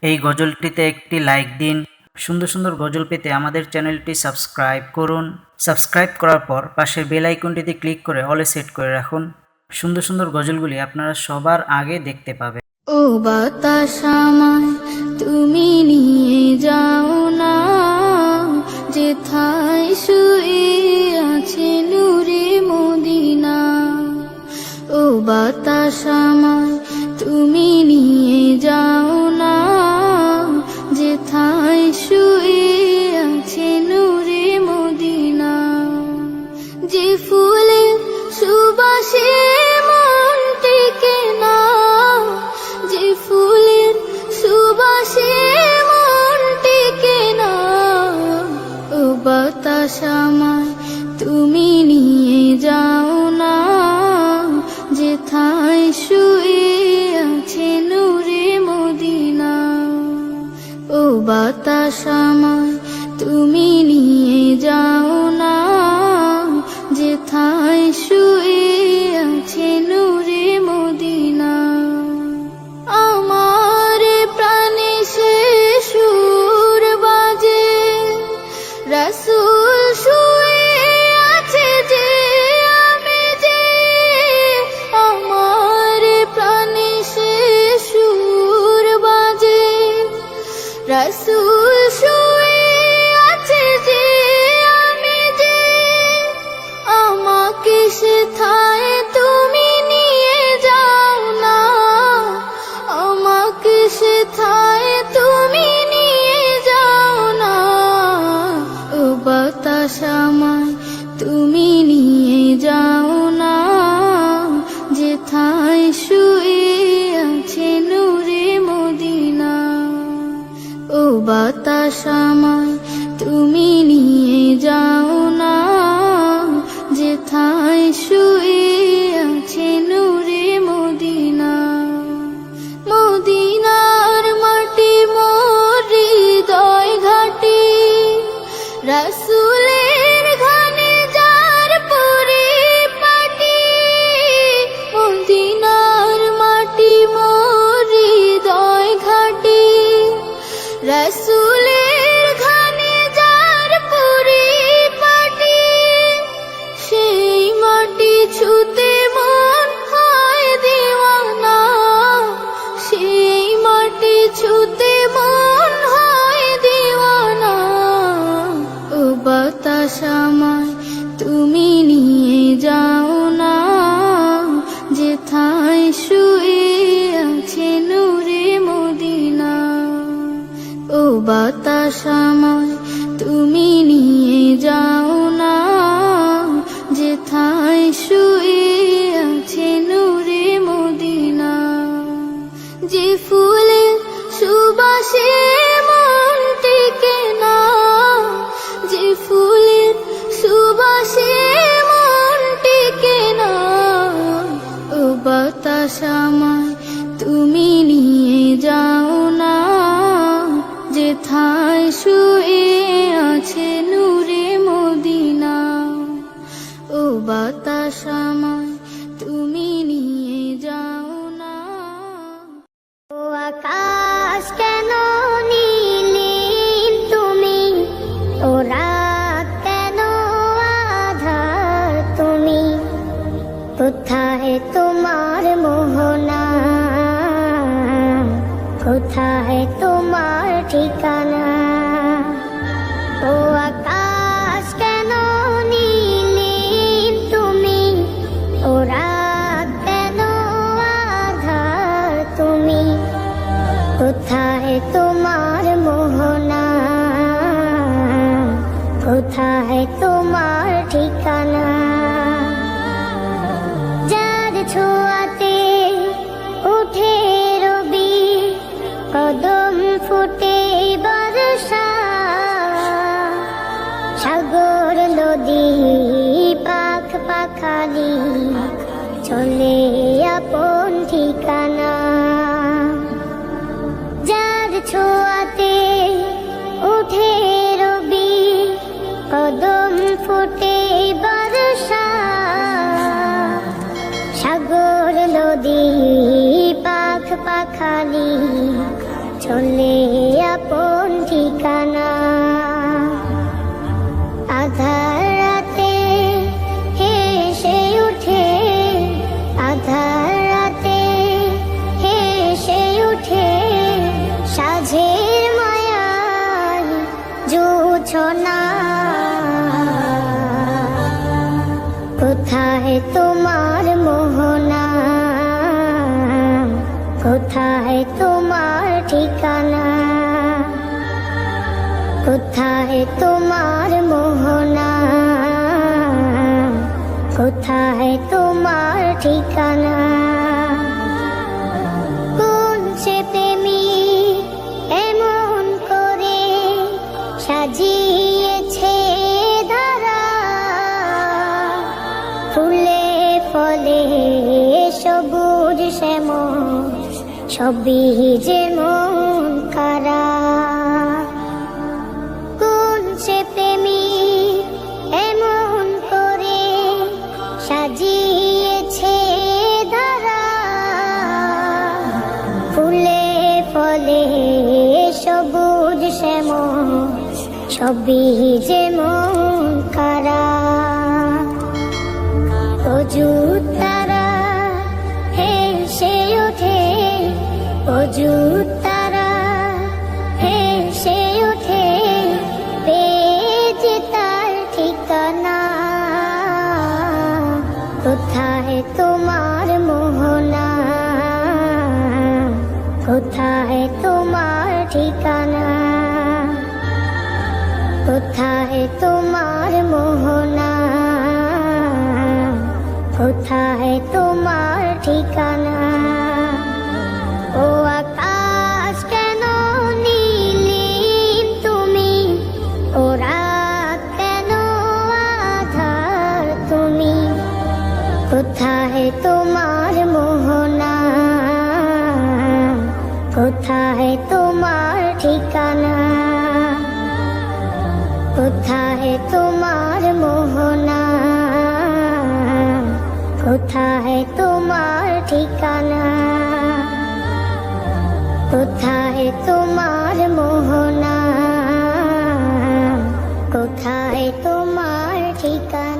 এই গজলটিতে একটি লাইক দিন। সুন্দর সুন্দর গজল পেতে আমাদের চ্যানেলটি সাবস্ক্রাইব করুন। সাবস্ক্রাইব করার পর পাশের বেল আইকনটিতে ক্লিক করে অলে সেট করে রাখুন। সুন্দর সুন্দর গজলগুলি আপনারা সবার আগে দেখতে পাবেন। ও বাতাস আমায় তুমি নিয়ে যাও না, যেথায় শুয়ে আছে নূরে মদিনা। ও বাতাস আমায় তুমি নিয়ে যাও না, যেথায় শুয়ে আছে নূরে মদিনা। যে ফুলের সুবাসে মন টেকে না, যে ফুলের সুবাসে মন টেকে না। ও বাতাস আমায় তুমি নিয়ে যাও না, যেথায় শুয়ে আছে নূরে মদিনা। ও বাতাস আমায় তুমি নিয়ে যাও না, যেথায় শুয়ে আছে নূরে মদিনা। আমার প্রাণে সে সুর বাজে, রাসূল শুয়ে আছে যে আমি যে। আমার প্রাণে সে সুর বাজে, রাসূল শুয়ে আছে যে আমি যে। আমাকে সেথায় তুমি নিয়ে যাও না, আমাকে সেথায় তুমি নিয়ে যাও না। ও বাতাস আমায় তুমি নিয়ে যাও না, যেথায় শুয়ে আছে নূরে মদিনা। ও বাতাস আমায় তুমি নিয়ে যাও না, যেথায় শুয়ে আছে নূরে মদিনা। মদিনার মাটি মোর হৃদয় ঘাটি, রাসূলের ঘানে যার পরিপাটি। মদিনার মাটি মোর হৃদয় ঘাটি, রাসূলের ঘানে যার পরিপাটি। সেই মাটি ছুতে মন হয় দিওয়ানা, সেই মাটি ছুতে মন হয় দিওয়ানা। ও বাতাস আমায় তুমি নিয়ে যাও না, যেথায় শুয়ে আছে নূরে মদিনা। ও বাতাস আমায় তুমি নিয়ে যাও না, যেথায় শুয়ে আছে নূরে মদিনা। যে ফুলের সুবাসে মন টেকে না, যে ফুলের সুবাসে মন টেকে না। ও বাতাস আমায় তুমি নিয়ে যাও না, যেথায় শুয়ে আছে নূরে মদিনা। ও বাতাস আমায় তুমি নিয়ে যাও না। ও আকাশ কেন নীল তুমি, ও রাত কেন আঁধার তুমি। কোথায় তোমার মোহনা, কোথায় তোমার ঠিকানা। ও আকাশ কেন নীল তুমি, ও রাত কেন আঁধার তুমি। কোথায় তোমার মোহনা, কোথায় তোমার ঠিকানা। যার ছোঁয়াতে উঠে রবি, কদম ফুটে বর্ষা। সাগর নদী পাখ পাখালি চলে আপন ঠিকানা। যার ছোঁয়াতে উঠে রবি, কদম ফুটে বর্ষা। সাগর নদী পাখ পাখালি চলে আপন ঠিকানা। আধার রাতে হেসে উঠে, আধার রাতে হেসে উঠে, সাঝের মায়ায় জোছনা। কোথায় তোমার মোহনা, কোথায় তোমার ঠিকানা, কোথায় তোমার মোহনা, কোথায় তোমার ঠিকানা। কোন সে প্রেমিক এমন করে সাজিয়েছে ধারা, ফুলে ফলে সবুজ শ্যামল, সবই যেমন কারা। কোন সে প্রেমিক এমন করে সাজিয়েছে ধারা, ফুলে ফলে সবুজ শ্যামল, সবই যেমন কারা। অযুত তারা হেসে ওঠে, অযুত তারা হেসে ওঠে, পেয়েছে তার ঠিকানা। কোথায় তোমার মোহনা, কোথায় তোমার ঠিকানা, কোথায় তোমার মোহনা, কোথায় তোমার ঠিকানা। ও আকাশ কেন নীলিম তুমি, ও রাত কেন আধার তুমি, কোথায় তোমার মোহনা, কোথায় তোমার ঠিকানা, কোথায় তোমার মোহনা, কোথায় তোমার ঠিকানা, কোথায় তোমার